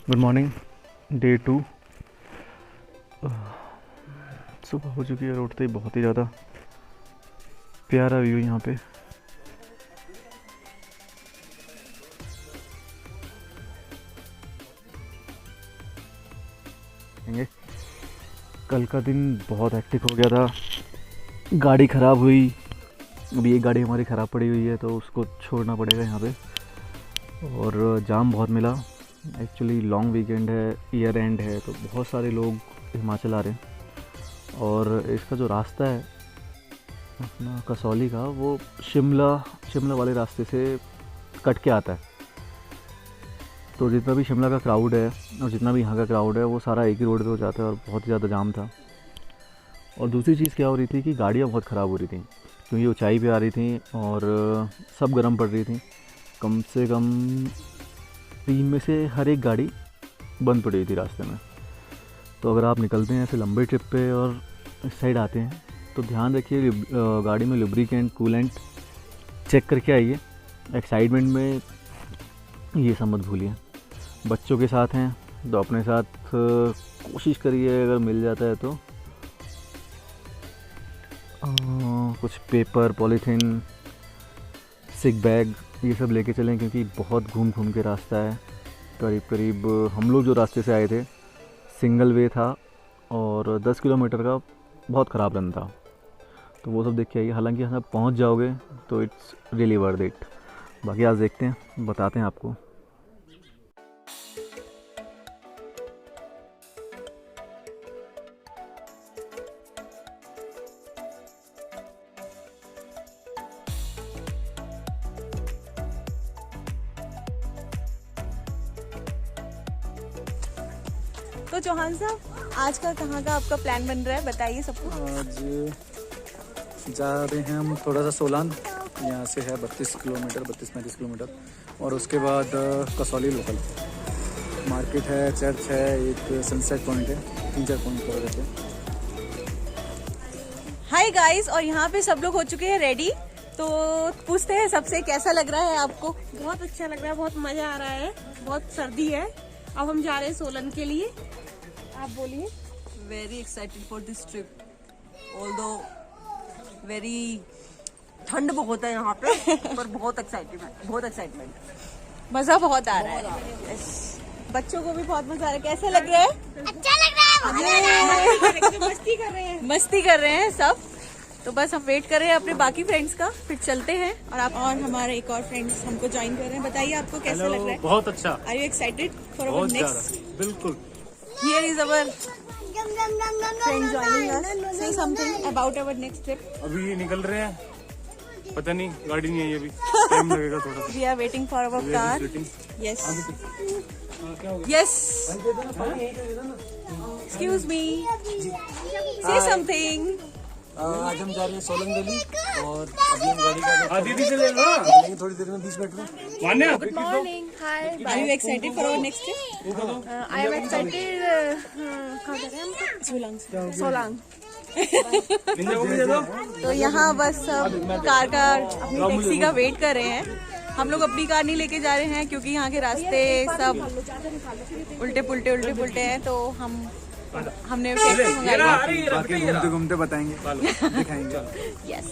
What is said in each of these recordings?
Good morning. Day 2 सुबह हो चुकी है और उठते ही बहुत ही ज़्यादा प्यारा व्यू यहाँ पे। कल का दिन बहुत हेक्टिक हो गया था, गाड़ी ख़राब हुई। अभी एक गाड़ी हमारी ख़राब पड़ी हुई है तो उसको छोड़ना पड़ेगा यहाँ पे, और जाम बहुत मिला। एक्चुअली लॉन्ग वीकेंड है, ईयर एंड है, तो बहुत सारे लोग हिमाचल आ रहे हैं। और इसका जो रास्ता है अपना कसौली का, वो शिमला वाले रास्ते से कट के आता है। तो जितना भी शिमला का क्राउड है और जितना भी यहाँ का क्राउड है वो सारा एक ही रोड पे हो जाता है, और बहुत ही ज़्यादा जाम था। और दूसरी चीज़ क्या हो रही थी कि गाड़ियाँ बहुत ख़राब हो रही थी, क्योंकि ऊंचाई पे आ रही थी और सब गर्म पड़ रही थी। कम से कम 3 में से हर एक गाड़ी बंद पड़ी हुई थी रास्ते में। तो अगर आप निकलते हैं ऐसे लंबे ट्रिप पे और इस साइड आते हैं तो ध्यान रखिए, गाड़ी में लुब्रिकेंट कूलेंट चेक करके आइए। एक्साइटमेंट में ये सब मत भूलिए। बच्चों के साथ हैं तो अपने साथ कोशिश करिए, अगर मिल जाता है तो कुछ पेपर, पॉलीथीन, सिक बैग ये सब लेके चलें, क्योंकि बहुत घूम घूम के रास्ता है। करीब हम लोग जो रास्ते से आए थे सिंगल वे था और 10 किलोमीटर का बहुत ख़राब रन था, तो वो सब देख के आइए। हालांकि यहाँ पहुँच जाओगे तो इट्स रियली वर्थ इट। बाकी आज देखते हैं, बताते हैं आपको। तो चौहान साहब, आज का कहाँ का आपका प्लान बन रहा है, बताइए सबको। आज जा रहे हैं हम थोड़ा सा सोलांग, यहाँ से है 32 किलोमीटर, 32-35 किलोमीटर। और उसके बाद कसौली लोकल मार्केट है, चर्च है, एक सनसेट पॉइंट है, 3-4 पॉइंट कवर करते हैं। हाय गाइस, और यहाँ पे सब लोग हो चुके हैं रेडी। तो पूछते हैं सबसे, कैसा लग रहा है आपको? बहुत अच्छा लग रहा है, बहुत मजा आ रहा है, बहुत सर्दी है। अब हम जा रहे हैं सोलन के लिए। आप बोलिए। Very excited for this trip. Although very ठंड बहुत है यहाँ पे, पर बहुत एक्साइटमेंट। मजा बहुत आ रहा है। बच्चों को भी बहुत मजा आ रहा है। कैसा लग रहा है? अच्छा लग रहा है। मस्ती कर रहे हैं सब। तो बस हम वेट कर रहे हैं अपने बाकी फ्रेंड्स का, फिर चलते हैं। और हमारे एक और फ्रेंड्स हमको ज्वाइन कर रहे हैं। बताइए आपको कैसा लग रहा है? बहुत अच्छा, are you excited for our next? बिल्कुल। Here is our friend joining us. Say something about our next trip. अभी निकल रहे हैं, पता नहीं गाड़ी नहीं आई अभी, टाइम लगेगा थोड़ा सा। We are waiting for our car. Yes. Yes. Excuse me. Say something. आज हम जा रहे हैं सोलन वैली, और अभी हम गाड़ी का दीदी से ले लो ना, निकलेंगे थोड़ी देर में, 20 मिनट में। मान्या Good morning. Hi. Are you excited for our next trip? I am excited. कहाँ जा रहे हैं हम? सोलंग। सोलांग। निंजा को भी दे दो। तो यहाँ बस सब कार का अपनी टैक्सी का वेट कर रहे हैं। हम लोग अपनी कार नहीं लेके जा रहे हैं, क्योंकि यहाँ के रास्ते सब उल्टे पुल्टे हैं। तो हमने टैक्सी मंगाई है। बाकी घूमते घूमते बताएंगे, दिखाएंगे। यस।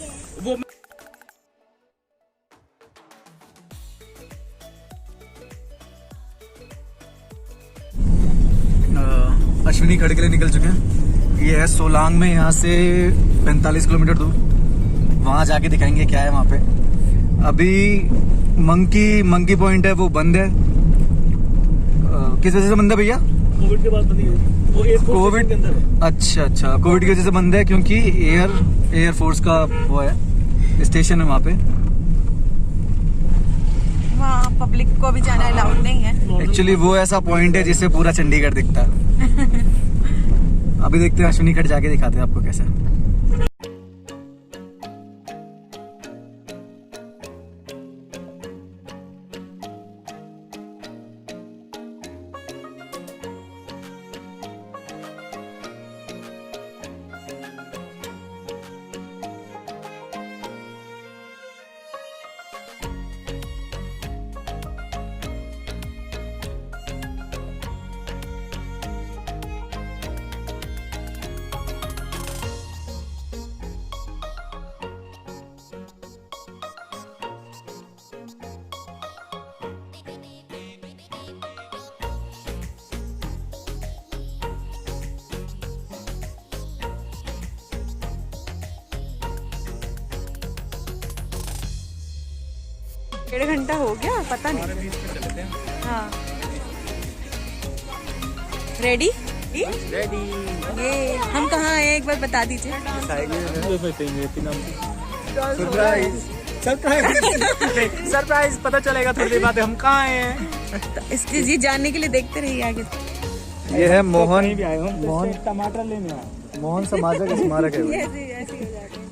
अश्विनी खड़े के लिए निकल चुके हैं। ये है सोलांग में, यहाँ से 45 किलोमीटर दूर। वहाँ जाके दिखाएंगे क्या है वहाँ पे। अभी मंकी पॉइंट है, वो बंद है। किस वजह से बंद है भैया? कोविड के बाद बंदी है वो, कोविड। अच्छा, कोविड की वजह से बंद है, क्योंकि एयर फोर्स का वो है, स्टेशन है वहाँ पे। वहाँ पब्लिक को भी जाना अलाउड नहीं है। एक्चुअली वो ऐसा पॉइंट है जिससे पूरा चंडीगढ़ दिखता है। अभी देखते हैं, अश्विनी खट जाके दिखाते हैं आपको कैसा। 1.5 घंटा हो गया, पता नहीं। हाँ रेडी रेडी। ये हम कहाँ हैं एक बार बता दीजिए। सरप्राइज पता चलेगा थोड़ी देर बाद हम कहाँ हैं। तो इसलिए ये जानने के लिए देखते रहिए आगे। ये है मोहन, भी आए हम मोहन टमाटर लेने आए। मोहन समाजक स्मारक है। ऐसे ऐसे हो जाता है।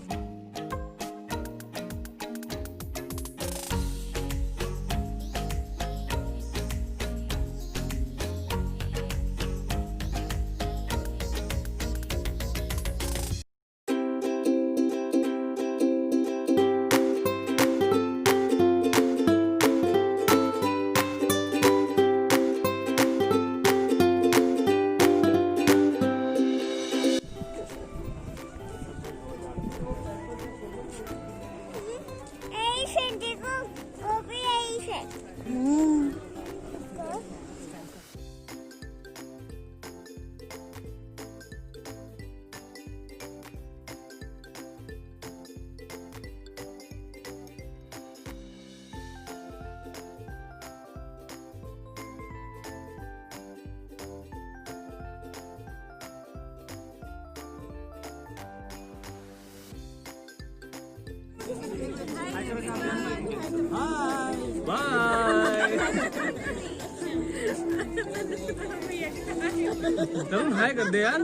तरुण हाय कर दे यार।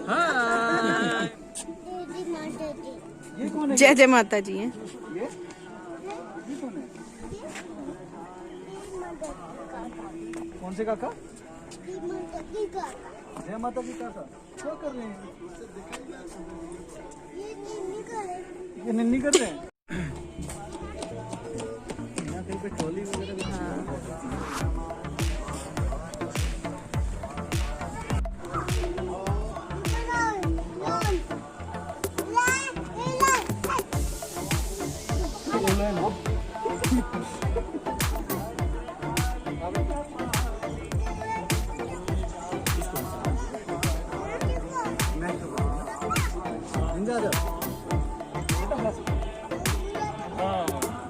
हाय। जय जय माता जी हैं। कौन से काका? जय माता की काका क्या कर रहे हैं? ये निन्नी कर रहे हैं। यहाँ कहीं पे ट्रॉली वगैरह भी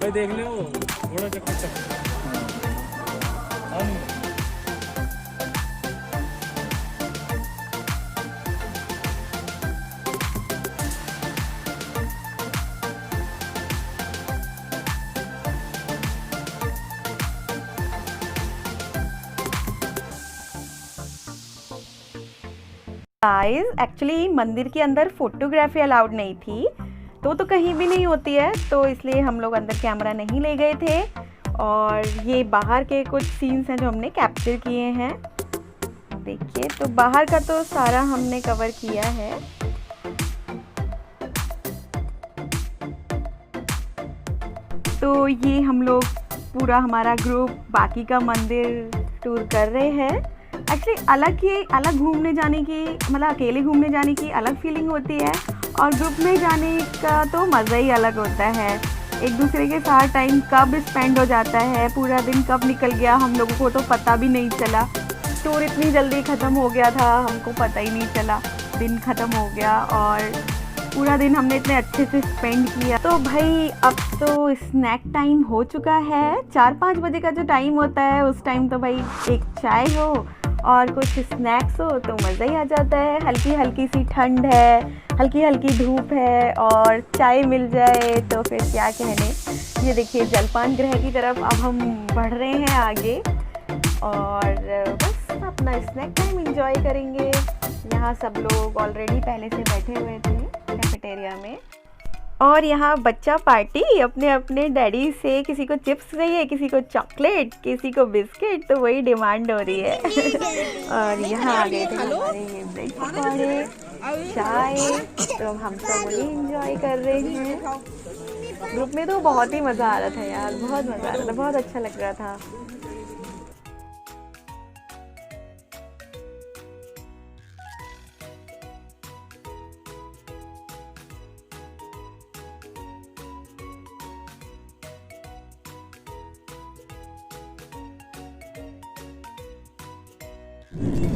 भाई देख ले वो घोड़ा चक्कर चक्कर। गाइस एक्चुअली मंदिर के अंदर फोटोग्राफी अलाउड नहीं थी, तो कहीं भी नहीं होती है, तो इसलिए हम लोग अंदर कैमरा नहीं ले गए थे। और ये बाहर के कुछ सीन्स हैं जो हमने कैप्चर किए हैं। देखिए तो बाहर का तो सारा हमने कवर किया है। तो ये हम लोग पूरा हमारा ग्रुप बाकी का मंदिर टूर कर रहे हैं। एक्चुअली अलग घूमने जाने की, मतलब अकेले घूमने जाने की अलग फीलिंग होती है, और ग्रुप में जाने का तो मज़ा ही अलग होता है। एक दूसरे के साथ टाइम कब स्पेंड हो जाता है, पूरा दिन कब निकल गया हम लोगों को तो पता भी नहीं चला। टूर इतनी जल्दी ख़त्म हो गया था, हमको पता ही नहीं चला, दिन ख़त्म हो गया और पूरा दिन हमने इतने अच्छे से स्पेंड किया। तो भाई अब तो स्नैक टाइम हो चुका है। 4-5 बजे का जो टाइम होता है उस टाइम तो भाई एक चाय हो और कुछ स्नैक्स हो तो मज़ा ही आ जाता है। हल्की हल्की सी ठंड है, हल्की हल्की धूप है और चाय मिल जाए तो फिर क्या कहने। ये देखिए जलपान गृह की तरफ अब हम बढ़ रहे हैं आगे और बस अपना स्नैक टाइम एंजॉय करेंगे। यहाँ सब लोग ऑलरेडी पहले से बैठे हुए थे कैफेटेरिया में, और यहाँ बच्चा पार्टी अपने अपने डैडी से, किसी को चिप्स चाहिए, किसी को चॉकलेट, किसी को बिस्किट, तो वही डिमांड हो रही है। और यहाँ आ गए थे हमारे ये ब्रेड पकौड़े, चाय, तो हम सब वही एंजॉय कर रहे हैं। ग्रुप में तो बहुत ही मज़ा आ रहा था यार, बहुत मज़ा आ रहा था, बहुत अच्छा लग रहा था।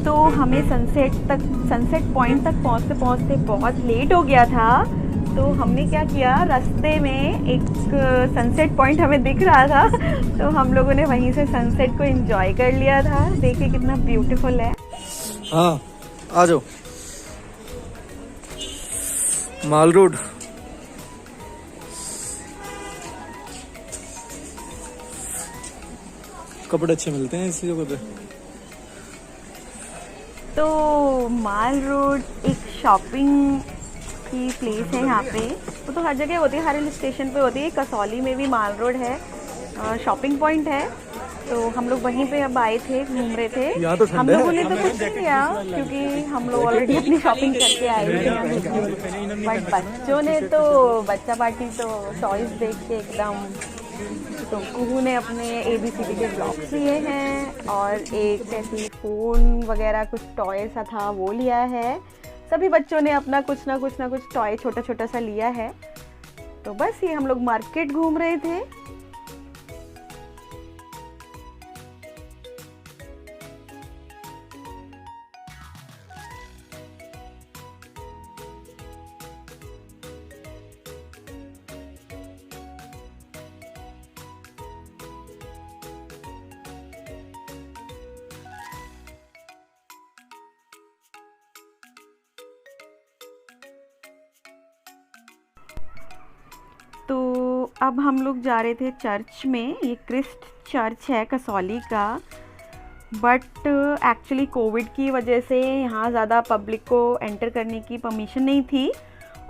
तो हमें सनसेट पॉइंट तक पहुंचते पहुंचते बहुत लेट हो गया था। तो हमने क्या किया, रास्ते में एक सनसेट पॉइंट हमें दिख रहा था, तो हम लोगों ने वहीं से सनसेट को एंजॉय कर लिया था। देखिए कितना ब्यूटीफुल है। हाँ आ जाओ, माल रोड। कपड़े अच्छे मिलते हैं इसी जगह पे। तो माल रोड एक शॉपिंग की प्लेस है यहाँ पे, वो तो हर जगह होती है, हर हिल स्टेशन पे होती है। कसौली में भी माल रोड है, शॉपिंग पॉइंट है। तो हम लोग वहीं पे अब आए थे, घूम रहे थे। यहाँ तो हम लोगों ने तो कुछ नहीं लिया क्योंकि हम लोग ऑलरेडी अपनी शॉपिंग करके आए थे। बट बच्चों ने तो, बच्चा पार्टी तो टॉयज देख के एकदम, तो कुहू ने अपने ABCD के ब्लॉक्स लिए हैं और एक ऐसी फ़ोन वगैरह कुछ टॉय सा था वो लिया है। सभी बच्चों ने अपना कुछ ना कुछ टॉय छोटा छोटा सा लिया है। तो बस ये हम लोग मार्केट घूम रहे थे। तो अब हम लोग जा रहे थे चर्च में। ये क्रिस्ट चर्च है कसौली का, बट एक्चुअली कोविड की वजह से यहाँ ज़्यादा पब्लिक को एंटर करने की परमिशन नहीं थी।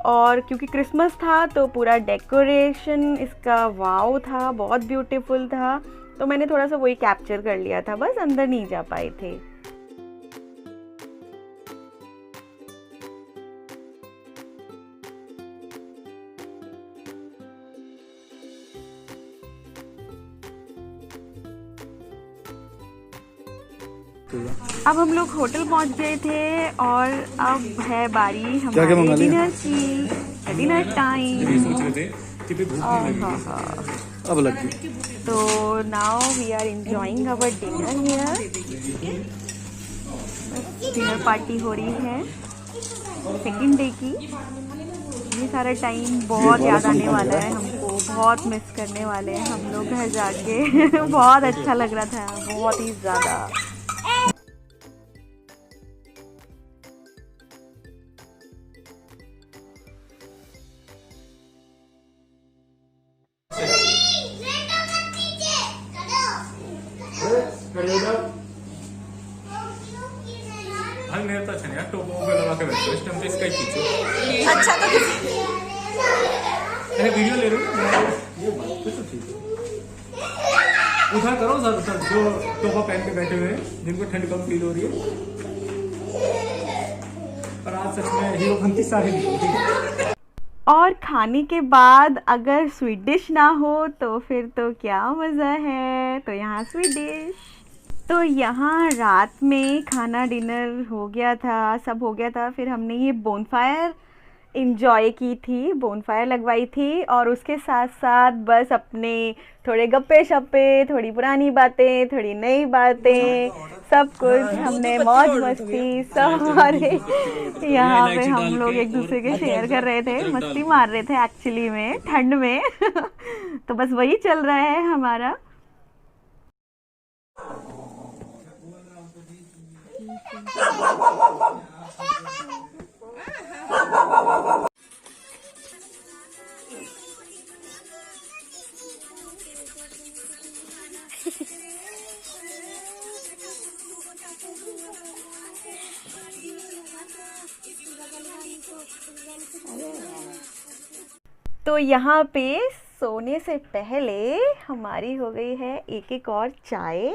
और क्योंकि क्रिसमस था तो पूरा डेकोरेशन इसका वाव था, बहुत ब्यूटीफुल था। तो मैंने थोड़ा सा वही कैप्चर कर लिया था, बस अंदर नहीं जा पाए थे। अब हम लोग होटल पहुंच गए थे और अब है बारी हमारे डिनर की, डिनर टाइम। अब लग गई। तो now we are enjoying our dinner here. Dinner party हो रही है सेकंड डे की। ये सारा टाइम बहुत याद आने वाला है हमको, बहुत मिस करने वाले हैं हम लोग घर जाके। बहुत अच्छा लग रहा था, बहुत ही ज़्यादा। अच्छा तो वीडियो ले रहे हो, उठा करो सर जो टोपा पहन के बैठे हुए हैं, जिनको ठंड कम फील हो रही है। पर आज सच में हीरोपंती सारी नहीं। और खाने के बाद अगर स्वीट डिश ना हो तो फिर तो क्या मज़ा है। तो यहाँ स्वीट डिश, तो यहाँ रात में खाना डिनर हो गया था, सब हो गया था। फिर हमने ये बोनफायर इंजॉय की थी, बोनफायर लगवाई थी, और उसके साथ साथ बस अपने थोड़े गप्पे शप्पे, थोड़ी पुरानी बातें, थोड़ी नई बातें, सब कुछ हमने मौज मस्ती सब हमारे यहाँ पे हम लोग एक दूसरे के शेयर कर रहे थे, मस्ती मार रहे थे एक्चुअली में ठंड में। तो बस वही चल रहा है हमारा। तो यहाँ पे सोने से पहले हमारी हो गई है एक और चाय।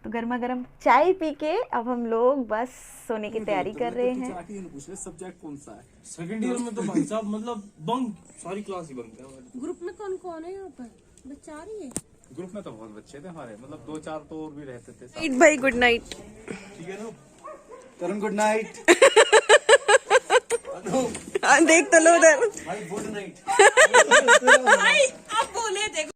तो गर्मा गर्म चाय पी के अब हम लोग बस सोने की तैयारी कर रहे हैं। सब्जेक्ट कौन सा है? सेकंड ईयर में तो भाई साहब मतलब बंक, सारी क्लास ही बंक है। ग्रुप में कौन कौन है यहाँ पर? बच्चा आ रही है? ग्रुप में तो बहुत बच्चे थे हमारे, मतलब 2-4 तो और भी रहते थे। भाई गुड नाइट। ठीक है ना करण, गुड नाइट। देख तो लो उधर। Good night. अब बोले देखो।